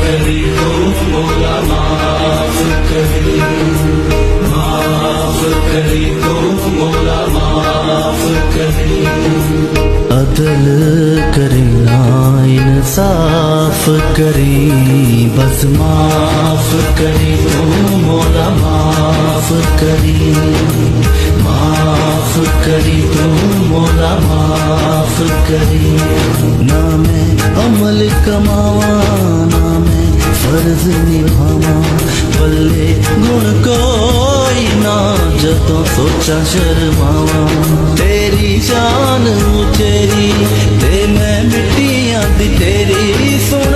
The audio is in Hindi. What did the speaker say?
करी तो मौला माफ करी, माफ करी तो मौला माफ करी। अदल करी ना इंसाफ करी, बस माफ करी तो मौला माफ करी, माफ करी तो मौला माफ करी। ना मैं अमल कमावा ना मैं फर्ज निभावा, बल्ले गुण कोई ना जतों सोचा शर्मावा। तेरी शान उचेरी ते मैं मिट्टियां दी तेरी सुन